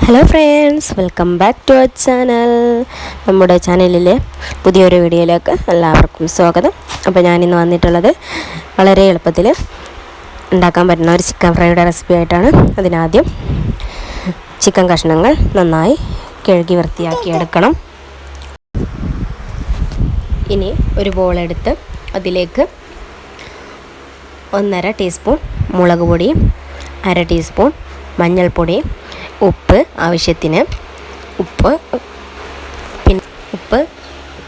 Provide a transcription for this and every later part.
Hello friends, welcome back to our channel. നമ്മുടെ ചാനലിലെ പുതിയൊരു വീഡിയോയിലേക്ക് എല്ലാവർക്കും സ്വാഗതം. അപ്പോൾ ഞാനിന്ന് വന്നിട്ടുള്ളത് വളരെ എളുപ്പത്തിൽ ഉണ്ടാക്കാൻ പറ്റുന്ന ഒരു ചിക്കൻ ഫ്രൈയുടെ റെസിപ്പി ആയിട്ടാണ്. അതിനാദ്യം ചിക്കൻ കഷ്ണങ്ങൾ നന്നായി കഴുകി വൃത്തിയാക്കി എടുക്കണം. ഇനി ഒരു ബോളെടുത്ത് അതിലേക്ക് 1.5 ടീസ്പൂൺ മുളക് പൊടി, 1/2 ടീസ്പൂൺ മഞ്ഞൾപ്പൊടി, ഉപ്പ് ആവശ്യത്തിന്, ഉപ്പ്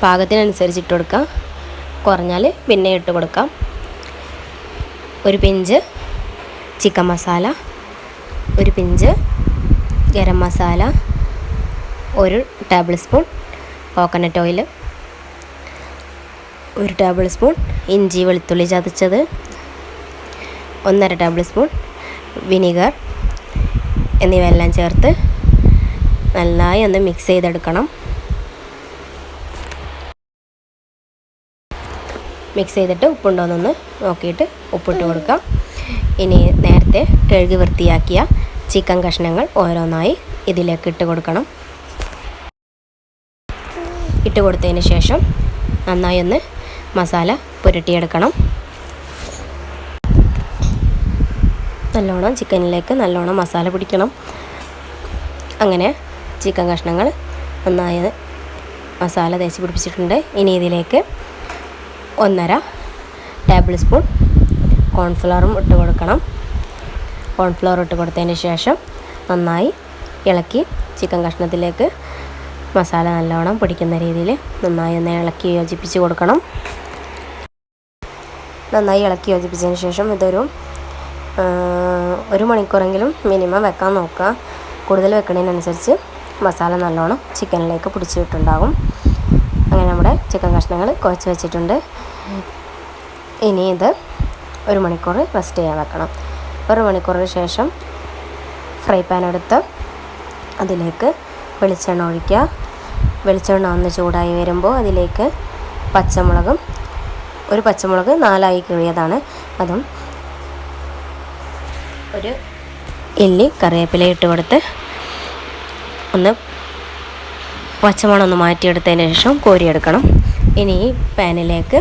പാകത്തിനനുസരിച്ച് ഇട്ട് കൊടുക്കാം. കുറഞ്ഞാൽ പിന്നെ ഇട്ട് കൊടുക്കാം. ഒരു പിഞ്ച് ചിക്കൻ മസാല, ഒരു pinch garam masala, 1 table spoon coconut oil, 1 table spoon ഇഞ്ചി വെളുത്തുള്ളി ചതച്ചത്, 1.5 ടേബിൾ സ്പൂൺ വിനീഗർ എന്നിവയെല്ലാം ചേർത്ത് നന്നായി ഒന്ന് മിക്സ് ചെയ്തെടുക്കണം. മിക്സ് ചെയ്തിട്ട് ഉപ്പുണ്ടോയെന്നൊന്ന് നോക്കിയിട്ട് ഉപ്പിട്ട് കൊടുക്കാം. ഇനി നേരത്തെ കഴുകി വൃത്തിയാക്കിയ ചിക്കൻ കഷ്ണങ്ങൾ ഓരോന്നായി ഇതിലേക്ക് ഇട്ട് കൊടുക്കണം. ഇട്ട് കൊടുത്തതിന് ശേഷം നന്നായി ഒന്ന് മസാല പുരട്ടിയെടുക്കണം. നല്ലോണം ചിക്കനിലേക്ക് നല്ലോണം മസാല പിടിക്കണം. അങ്ങനെ ചിക്കൻ കഷ്ണങ്ങൾ നന്നായി മസാല തേച്ച് പിടിപ്പിച്ചിട്ടുണ്ട്. ഇനി ഇതിലേക്ക് 1.5 ടേബിൾ സ്പൂൺ കോൺഫ്ലവറും ഇട്ട് കൊടുക്കണം. കോൺഫ്ലവർ ഇട്ട് കൊടുത്തതിന് ശേഷം നന്നായി ഇളക്കി ചിക്കൻ കഷ്ണത്തിലേക്ക് മസാല നല്ലോണം പിടിക്കുന്ന രീതിയിൽ നന്നായി ഒന്ന് ഇളക്കി യോജിപ്പിച്ച് കൊടുക്കണം. നന്നായി ഇളക്കി യോജിപ്പിച്ചതിന് ശേഷം ഇതൊരു 1 മണിക്കൂറെങ്കിലും മിനിമം വെക്കാൻ നോക്കുക. കൂടുതൽ വെക്കുന്നതിനനുസരിച്ച് മസാല നല്ലോണം ചിക്കനിലേക്ക് പിടിച്ചിട്ടുണ്ടാകും. അങ്ങനെ നമ്മുടെ ചിക്കൻ കഷ്ണങ്ങൾ കുഴച്ച് വെച്ചിട്ടുണ്ട്. ഇനി ഇത് 1 മണിക്കൂർ റെസ്റ്റ് ചെയ്യാൻ വെക്കണം. 1 മണിക്കൂറിന് ശേഷം ഫ്രൈ പാൻ എടുത്ത് അതിലേക്ക് വെളിച്ചെണ്ണ ഒഴിക്കുക. വെളിച്ചെണ്ണ ഒന്ന് ചൂടായി വരുമ്പോൾ അതിലേക്ക് ഒരു പച്ചമുളക് 4 കീറിയതാണ്, അതും 1 ഇല്ലി കറിവേപ്പില ഇട്ട് കൊടുത്ത് ഒന്ന് പച്ചമണം ഒന്ന് മാറ്റിയെടുത്തതിന് ശേഷം കോരിയെടുക്കണം. ഇനി ഈ പാനിലേക്ക്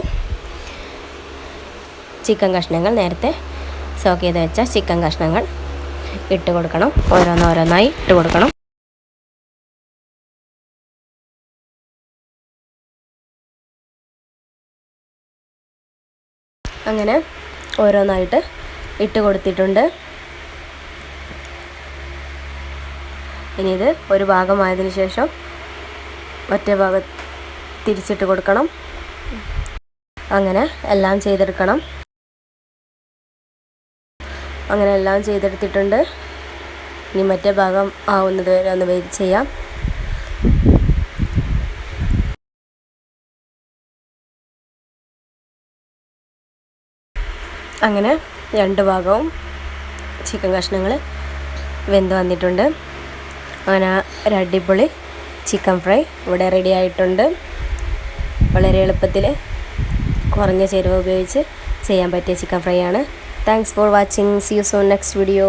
ചിക്കൻ കഷ്ണങ്ങൾ, നേരത്തെ സോക്ക് ചെയ്ത് വെച്ച ചിക്കൻ കഷ്ണങ്ങൾ ഇട്ട് കൊടുക്കണം. ഓരോന്നോരോന്നായി ഇട്ട് കൊടുക്കണം. അങ്ങനെ ഓരോന്നായിട്ട് ഇട്ട് കൊടുത്തിട്ടുണ്ട്. ഇനി ഇത് ഒരു ഭാഗമായതിനു ശേഷം മറ്റേ ഭാഗം തിരിച്ചിട്ട് കൊടുക്കണം. അങ്ങനെ എല്ലാം ചെയ്തെടുക്കണം. അങ്ങനെ എല്ലാം ചെയ്തെടുത്തിട്ടുണ്ട്. ഇനി മറ്റേ ഭാഗം ആവുന്നത് വരെ ഒന്ന് വെയിറ്റ് ചെയ്യാം. അങ്ങനെ 2 ഭാഗവും ചിക്കൻ കഷ്ണങ്ങൾ വെന്ത് വന്നിട്ടുണ്ട്. അങ്ങനെ ഒരു അടിപൊളി ചിക്കൻ ഫ്രൈ ഇവിടെ റെഡി ആയിട്ടുണ്ട്. വളരെ എളുപ്പത്തിൽ കുറഞ്ഞ ചേരുവ ഉപയോഗിച്ച് ചെയ്യാൻ പറ്റിയ ചിക്കൻ ഫ്രൈ ആണ്. Thanks for watching. See you soon next video.